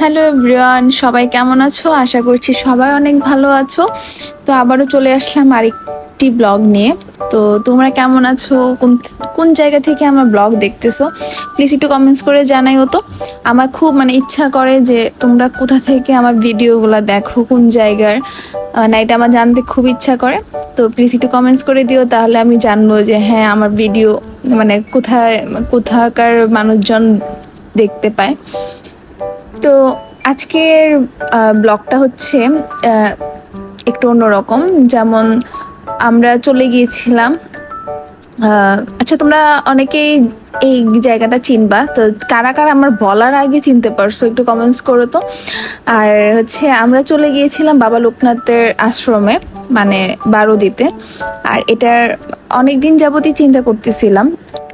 Hello everyone, সবাই কেমন আছো? আশা করছি সবাই অনেক ভালো আছো। তো আবারও চলে আসলাম আরেকটি ব্লগ নিয়ে। তো তোমরা কেমন আছো? কোন কোন জায়গা থেকে আমার ব্লগ দেখতেছো প্লিজ একটু কমেন্টস করে জানাইও তো। আমার খুব ইচ্ছা করে যে তোমরা কোথা থেকে আমার ভিডিওগুলো দেখো, কোন জায়গার না, এটা আমার জানতে খুব ইচ্ছা করে। তো প্লিজ একটু কমেন্টস করে দিও, তাহলে আমি জানবো যে হ্যাঁ আমার ভিডিও কোথায় কোথাকার মানুষজন দেখতে পায়। তো আজকের ব্লগটা হচ্ছে একটু অন্যরকম। যেমন আমরা চলে গিয়েছিলাম, আচ্ছা তোমরা অনেকেই এই জায়গাটা চিনবা, তো কারা কারা আমার বলার আগে চিনতে পারছো একটু কমেন্টস করো তো। আর হচ্ছে আমরা চলে গিয়েছিলাম বাবা লোকনাথের আশ্রমে, মানে বারোদিতে। আর এটার অনেক দিন যাবতই চিন্তা করতেছিলাম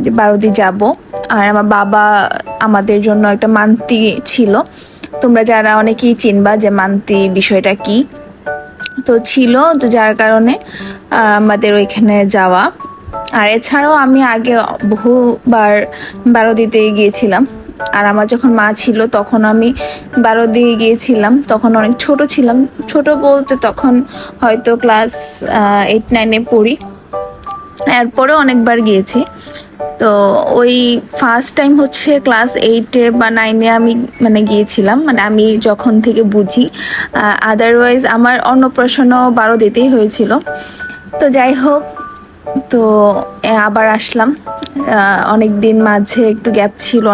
যে বারোদি যাব। আর আমার বাবা আমাদের জন্য একটা মান্তি ছিল, তোমরা যারা অনেকেই চিনবা যে মান্তি বিষয়টা কি। তো ছিল, তো যার কারণে আমাদের ওইখানে যাওয়া। আর এছাড়াও আমি আগে বহুবার বারোদিতে গিয়েছিলাম। আর আমার যখন মা ছিল তখন আমি বারোদি গিয়েছিলাম, তখন অনেক ছোট ছিলাম। ছোট বলতে তখন হয়তো ক্লাস 8-9-এ পড়ি। এরপরেও অনেকবার গিয়েছি। তো ওই ফার্স্ট টাইম হচ্ছে ক্লাস 8-এ বা 9-এ আমি গিয়েছিলাম, আমি যখন থেকে বুঝি। আদারওয়াইজ আমার অন্নপ্রাশনও বারোদিতেই হয়েছিল। তো যাই হোক, তো আবার আসলাম। অনেক দিন মাঝে একটু গ্যাপ ছিল,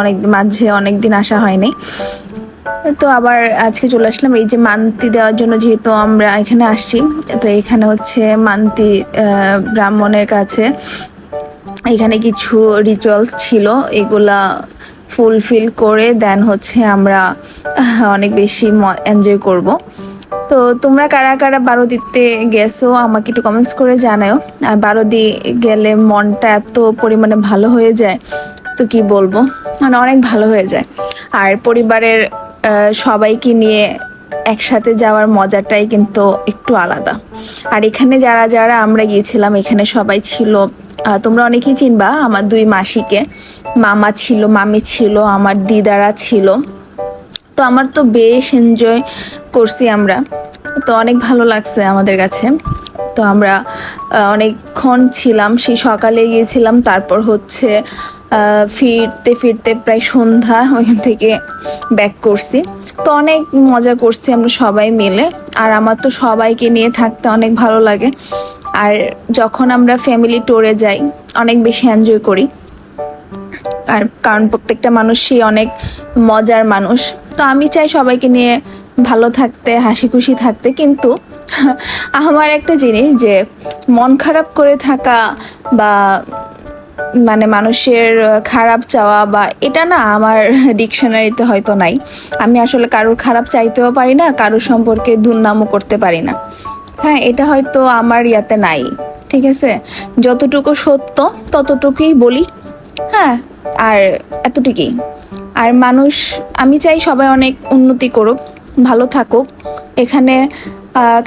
অনেক দিন আসা হয়নি। তো আবার আজকে চলে আসলাম এই যে মান্তি দেওয়ার জন্য, যেহেতু আমরা এখানে আসছি। তো এখানে হচ্ছে মান্তি ব্রাহ্মণের কাছে এখানে কিছু রিচুয়ালস ছিল, এগুলা ফুলফিল করে দেন হচ্ছে আমরা অনেক বেশি এনজয় করব। তো তোমরা কারা কারা বারোদিতে গেছো আমাকে একটু কমেন্টস করে জানাও। আর বারোদি গেলে মনটা এত পরিমাণে ভালো হয়ে যায়, তো কি বলবো, অনেক ভালো হয়ে যায়। আর পরিবারের সবাইকে নিয়ে একসাথে যাওয়ার মজাটাই কিন্তু একটু আলাদা। আর এখানে যারা যারা আমরা গিয়েছিলাম এখানে সবাই ছিল, তোমরা অনেকেই চিনবা আমার দুই মাসিকে। মামা ছিল, মামি ছিল, আমার দিদারা ছিল। তো আমার তো বেশ এনজয় করছি আমরা, তো অনেক ভালো লাগছে আমাদের কাছে। তো আমরা অনেকক্ষণ ছিলাম, সেই সকালে গিয়েছিলাম, তারপর হচ্ছে ফিরতে ফিরতে প্রায় সন্ধ্যা, ওইখান থেকে ব্যাক করছি। তো অনেক মজা করছি আমরা সবাই মিলে। আর আমার তো সবাইকে নিয়ে থাকতে অনেক ভালো লাগে। আর যখন আমরা ফ্যামিলি ট্যুরে যাই অনেক বেশি এনজয় করি। আর কারণ প্রত্যেকটা মানুষই অনেক মজার মানুষ। তো আমি চাই সবাইকে নিয়ে ভালো থাকতে, হাসি খুশি থাকতে। কিন্তু আমার একটা জিনিস যে মন খারাপ করে থাকা বা মানুষের খারাপ চাওয়া বা এটা না আমার ডিকশনারিতে হয়তো নাই। আমি আসলে কারোর খারাপ চাইতেও পারি না, কারোর সম্পর্কে দুর্নামও করতে পারি না। হ্যাঁ, এটা হয়তো আমার ইয়াতে নাই, ঠিক আছে। যতটুকু সত্য ততটুকুই বলি, হ্যাঁ, আর এতটুকুই। আর মানুষ, আমি চাই সবাই অনেক উন্নতি করুক, ভালো থাকুক। এখানে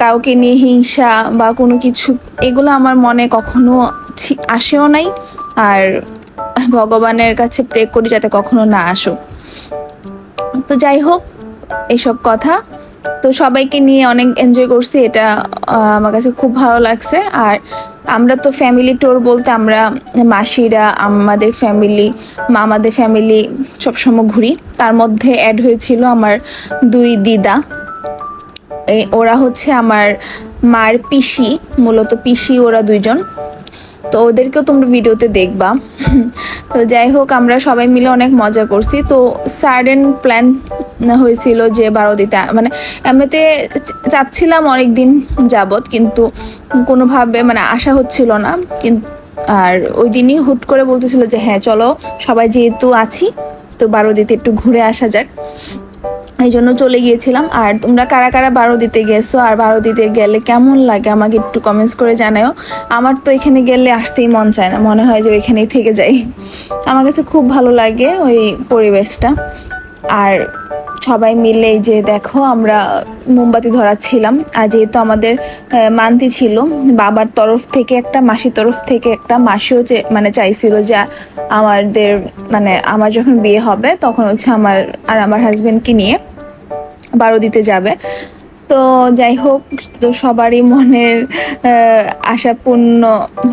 কাউকে নিয়ে হিংসা বা কোনো কিছু, এগুলো আমার মনে কখনো আসেও নাই। আর ভগবানের কাছে প্রে করি যাতে কখনো না আসুক। তো যাই হোক, এসব কথা। তো সবাইকে নিয়ে অনেক এনজয় করছি, এটা আমার কাছে খুব ভালো লাগছে। আর আমরা তো ফ্যামিলি ট্যুর বলতে আমরা মাসিরা, আমাদের ফ্যামিলি, মামাদের ফ্যামিলি সবসময় ঘুরি। তার মধ্যে অ্যাড হয়েছিল আমার দুই দিদা, ওরা হচ্ছে আমার মার পিসি, মূলত পিসি ওরা দুইজন। তো ওদেরকেও তোমরা ভিডিওতে দেখবা। তো যাই হোক, আমরা সবাই মিলে অনেক মজা করছি। তো সাডেন প্ল্যান হয়েছিল যে বারোদিতে, এমনিতে চাচ্ছিলাম অনেক দিন যাবত, কিন্তু কোনোভাবে আশা হচ্ছিল না। কিন্তু আর ওই দিনই হুট করে বলতেছিল যে হ্যাঁ চলো সবাই যেহেতু আছি, তো বারোদিতে একটু ঘুরে আসা যাক, এই জন্য চলে গিয়েছিলাম। আর তোমরা কারা কারা বারোদিতে গেছো আর বারোদিতে গেলে কেমন লাগে আমাকে একটু কমেন্টস করে জানাও। আমার তো এখানে গেলে আসতেই মন চায় না, মনে হয় যে ওইখানেই থেকে যাই। আমার কাছে খুব ভালো লাগে ওই পরিবেশটা। আর সবাই মিলে যে দেখো আমরা মোমবাতি ধরাচ্ছিলাম। আর যেহেতু আমাদের মান্তি ছিল, বাবার তরফ থেকে একটা, মাসির তরফ থেকে একটা, মাসিও চাইছিল যে আমাদের আমার যখন বিয়ে হবে তখন হচ্ছে আমার আর আমার হাজবেন্ডকে নিয়ে বারো দিতে যাবে। তো যাই হোক, তো সবারই মনের আশা পূর্ণ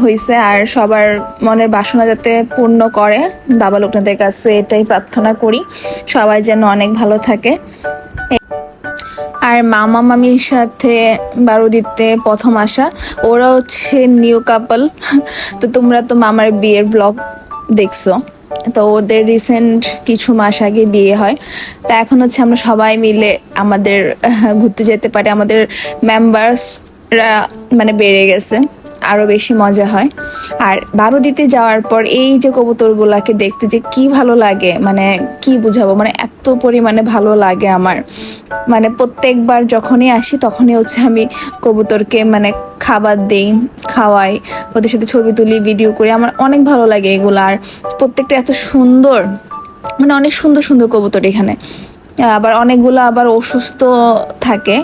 হয়েছে, আর সবার মনের বাসনা যাতে পূর্ণ করে বাবা লোকনাথের কাছে এটাই প্রার্থনা করি, সবাই যেন অনেক ভালো থাকে। আর মামা মামির সাথে বারো দিতে প্রথম আসা, ওরা হচ্ছে নিউ কাপল। তো তোমরা তো মামার বিয়ের ব্লগ দেখছো, তো ওদের রিসেন্ট কিছু মাস আগে বিয়ে হয়। তা এখন হচ্ছে আমরা সবাই মিলে আমাদের ঘুরতে যেতে পারি, আমাদের মেম্বার্সরা মানে বেড়ে গেছে, আরো বেশি মজা হয়। আর বারো দিতে যাওয়ার পর এই যে কবুতরগুলাকে দেখতে যে কি ভালো লাগে, মানে কি বুঝাবো, মানে এত পরিমাণে ভালো লাগে আমার। মানে প্রত্যেকবার যখনই আসি তখনই হচ্ছে আমি কবুতরকে মানে খাবার দেই, খাওয়াই, ওদের সাথে ছবি তুলি, ভিডিও করি, আমার অনেক ভালো লাগে এগুলো। আর প্রত্যেকটা এত সুন্দর, মানে অনেক সুন্দর সুন্দর কবুতর এখানে। আবার অনেকগুলো আবার অসুস্থ থাকে,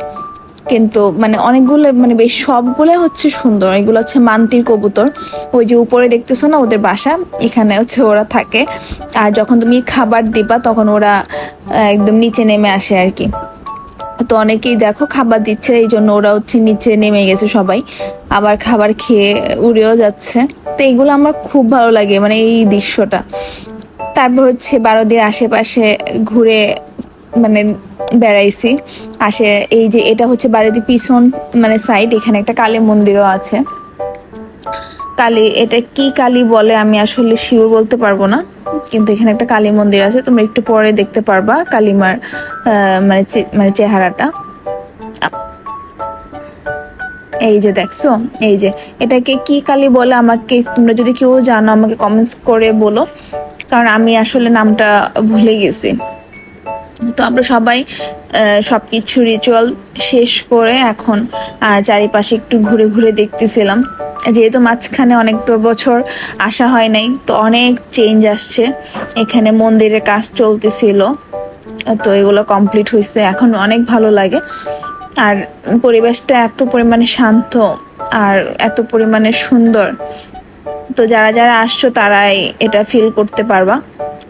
কিন্তু মানে অনেকগুলো মানে বেশ সবগুলো হচ্ছে সুন্দর। এগুলো হচ্ছে মান্তির কবুতর, ওই যে উপরে দেখতেছো না ওদের বাসা, এখানে হচ্ছে ওরা থাকে। আর যখন তুমি খাবার দিবা তখন ওরা একদম নিচে নেমে আসে আর কি। তো অনেকেই দেখো খাবার দিচ্ছে, এই জন্য ওরা হচ্ছে নিচে নেমে গেছে সবাই, আবার খাবার খেয়ে উড়েও যাচ্ছে। তো এইগুলো আমার খুব ভালো লাগে, মানে এই দৃশ্যটা। তারপর হচ্ছে বারোদির আশেপাশে ঘুরে মানে বেড়াইছি। এই যে এটা হচ্ছে বারোদির পিছন মানে সাইড, এখানে একটা কালী মন্দিরও আছে। কালী, এটা কি কালী বলে আমি আসলে শিওর বলতে পারবো না, কিন্তু এখানে একটা কালী মন্দির আছে, তোমরা একটু পরে দেখতে পারবা কালীমার মানে মানে চেহারাটা। এই যে দেখছো, এই যে এটাকে কি কালী বলে, আমাকে তোমরা যদি কেউ জানো আমাকে কমেন্টস করে বলো, কারণ আমি আসলে নামটা ভুলে গেছি। তো আমরা সবাই সবকিছু রিচুয়াল শেষ করে এখন চারিপাশে একটু ঘুরে ঘুরে দেখতেছিলাম, যেহেতু মাঝখানে অনেকটা বছর আসা হয় নাই, তো অনেক চেঞ্জ আসছে। এখানে মন্দিরের কাজ চলতেছিল, তো এগুলো কমপ্লিট হয়েছে, এখন অনেক ভালো লাগে। আর পরিবেশটা এত পরিমাণে শান্ত আর এত পরিমাণে সুন্দর, তো যারা যারা আসছো তারাই এটা ফিল করতে পারবা।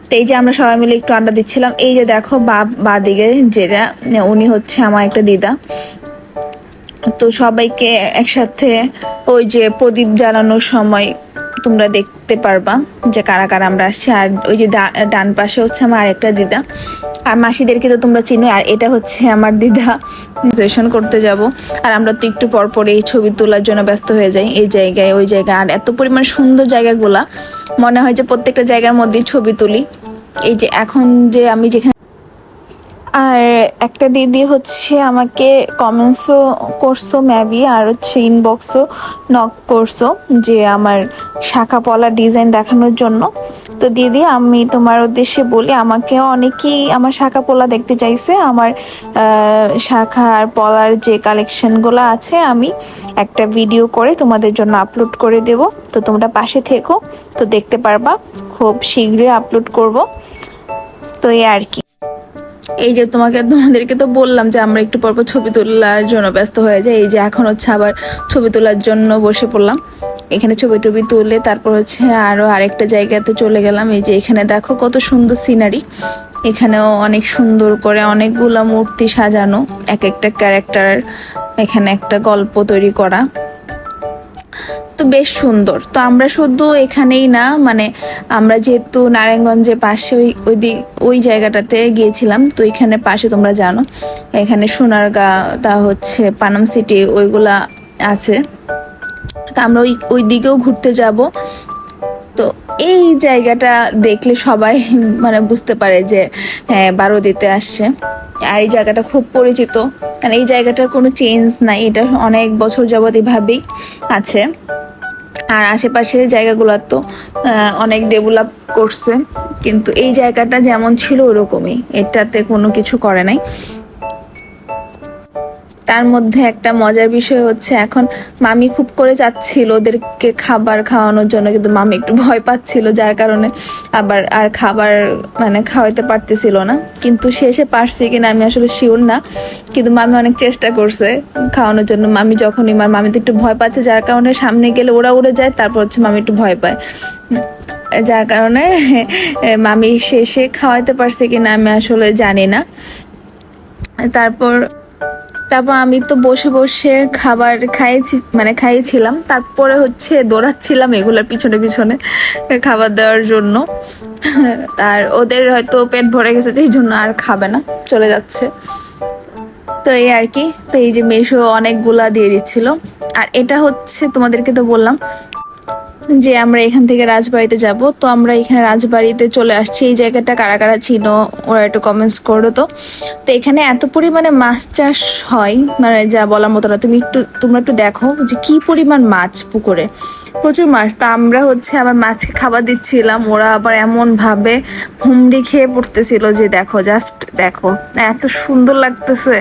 তো এই যে আমরা সবাই মিলে একটু আড্ডা দিচ্ছিলাম, এই যে দেখো বা দিকে যেটা, উনি হচ্ছে আমার একটা দিদা। তো সবাইকে একসাথে ওই যে প্রদীপ জ্বালানোর সময় তোমরা দেখতে পারবা যে কারা কারা আমরা আসছি। আর ওই যে ডান পাশে হচ্ছে আমার আরেকটা দিদা, আর মাসিদেরকে তো তোমরা চিনো। আর এটা হচ্ছে আমার দিদা, সেশন করতে যাব। আর আমরা তো একটু পর পর এই ছবি তোলার জন্য ব্যস্ত হয়ে যাই, এই জায়গায় ওই জায়গায়। আর এত পরিমাণ সুন্দর জায়গাগুলা, মনে হয় যে প্রত্যেকটা জায়গার মধ্যেই ছবি তুলি। এই যে এখন যে আমি যেখানে, আর একটা দিদি হচ্ছে আমাকে কমেন্টসও করছো মেবি, আর হচ্ছে ইনবক্সও নক করছো যে আমার শাখা পলা ডিজাইন দেখানোর জন্য। তো দিদি, আমি তোমার উদ্দেশ্যে বলি, আমাকে অনেকেই আমার শাখা পলা দেখতে চাইছে। আমার শাখা আর পলার যে কালেকশনগুলো আছে আমি একটা ভিডিও করে তোমাদের জন্য আপলোড করে দেব, তো তোমরা পাশে থেকো, তো দেখতে পারবা, খুব শীঘ্রই আপলোড করব। তো এই আর কি। এই যে তোমাদেরকে তো বললাম যে আমরা একটু পরপর ছবি তোলার জন্য ব্যস্ত হয়ে যাই, এই যে এখন হচ্ছে আবার ছবি তোলার জন্য বসে পড়লাম। এখানে ছবি টবি তুলে তারপর হচ্ছে আরো আরেকটা জায়গাতে চলে গেলাম। এই যে এখানে দেখো কত সুন্দর সিনারি, এখানেও অনেক সুন্দর করে অনেকগুলা মূর্তি সাজানো, এক একটা ক্যারেক্টার, এখানে একটা গল্প তৈরি করা, তো বেশ সুন্দর। তো আমরা শুধু এখানেই না, মানে আমরা যেহেতু নারায়ণগঞ্জের পাশে ওই জায়গাটাতে গিয়েছিলাম, তো এখানে পাশে তোমরা জানো এখানে সোনারগাঁ, তা হচ্ছে পানাম সিটি, ওইগুলা আছে। তো আমরা ওই দিকেও ঘুরতে যাব। তো এই জায়গাটা দেখলে সবাই মানে বুঝতে পারে যে হ্যাঁ বারো দিতে আসছে। আর এই জায়গাটা খুব পরিচিত, কারণ এই জায়গাটার কোনো চেঞ্জ নাই, এটা অনেক বছর যাবত এভাবেই আছে। আর আশেপাশের জায়গাগুলো তো অনেক ডেভেলপ করছে, কিন্তু এই জায়গাটা যেমন ছিল ওরকমই, এটাতে কোনো কিছু করে নাই। তার মধ্যে একটা মজার বিষয় হচ্ছে, এখন মামি খুব করে চাচ্ছিল ওদেরকে খাবার খাওয়ানোর জন্য, কিন্তু মামি একটু ভয় পাচ্ছিল, যার কারণে আবার আর খাবার মানে খাওয়াইতে পারতেছিল না। কিন্তু শেষে পারছে কিনা আমি আসলে শিওর না, কিন্তু মামি অনেক চেষ্টা করছে খাওয়ানোর জন্য। মামি যখনই মামি তো একটু ভয় পাচ্ছে, যার কারণে সামনে গেলে ওরা উড়ে যায়, তারপর হচ্ছে মামি একটু ভয় পায়, যার কারণে মামি শেষে খাওয়াইতে পারছে কিনা আমি আসলে জানি না। তারপর তারপর আমি তো বসে বসে খাবার খাইয়েছিলাম, তারপরে হচ্ছে দৌড়াচ্ছিলাম এগুলোর পিছনে পিছনে খাবার দেওয়ার জন্য। আর ওদের হয়তো পেট ভরে গেছে, এই জন্য আর খাবে না, চলে যাচ্ছে। তো এই আর কি। তো এই যে মেশো অনেকগুলা দিয়ে দিচ্ছিল। আর এটা হচ্ছে তোমাদেরকে তো বললাম যে আমরা এখান থেকে রাজবাড়িতে যাব, তো আমরা এখানে রাজবাড়িতে চলে আসছি। এই জায়গাটা কারা কারা ছিল ওরা একটু কমেন্টস করো তো। তো এখানে এত পরিমাণে মাছ চাষ হয়, মানে যা বলার মতো না। তোমরা একটু দেখো যে কি পরিমাণ মাছ পুকুরে, প্রচুর মাছ। তা আমরা হচ্ছে আবার মাছকে খাবার দিচ্ছিলাম, ওরা আবার এমন ভাবে হুমড়ি খেয়ে পড়তেছিল যে দেখো, জাস্ট দেখো, এত সুন্দর লাগতেছে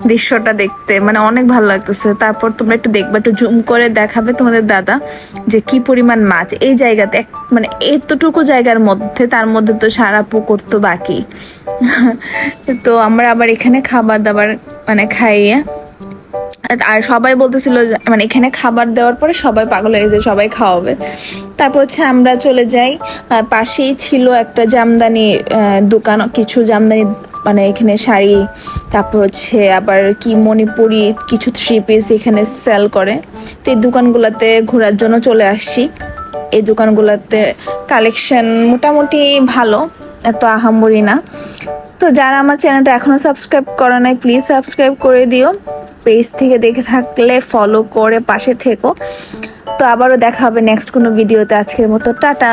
দৃশ্যটা দেখতে, মানে অনেক ভালো লাগতেছে। তারপর তোমরা একটু দেখবে, একটু জুম করে দেখাবে তোমাদের দাদা যে কি পরিমাণ মাছ এই জায়গাতে, মানে এতটুকু জায়গার মধ্যে, তার মধ্যে তো সারা পুকুর তো বাকি। তো আমরা আবার এখানে খাবার দাবার মানে খাইয়ে, আর সবাই বলতেছিল মানে এখানে খাবার দেওয়ার পরে সবাই পাগল হয়ে গেছে, সবাই খাওয়াবে। তারপর হচ্ছে আমরা চলে যাই। পাশেই ছিল একটা জামদানি দোকান, কিছু জামদানি মানে এখানে শাড়ি, তারপর হচ্ছে আবার কি মণিপুরি কিছু থ্রি পিস এখানে সেল করে। তো এই দোকানগুলোতে ঘোরার জন্য চলে আসছি। এই দোকানগুলোতে কালেকশন মোটামুটি ভালো, এত আহামরি না। তো যারা আমার চ্যানেলটা এখনো সাবস্ক্রাইব করা নাই, প্লিজ সাবস্ক্রাইব করে দিও। পেজ থেকে দেখে থাকলে ফলো করে পাশে থেকো। তো আবারও দেখা হবে নেক্সট কোনো ভিডিওতে। আজকের মতো টাটা।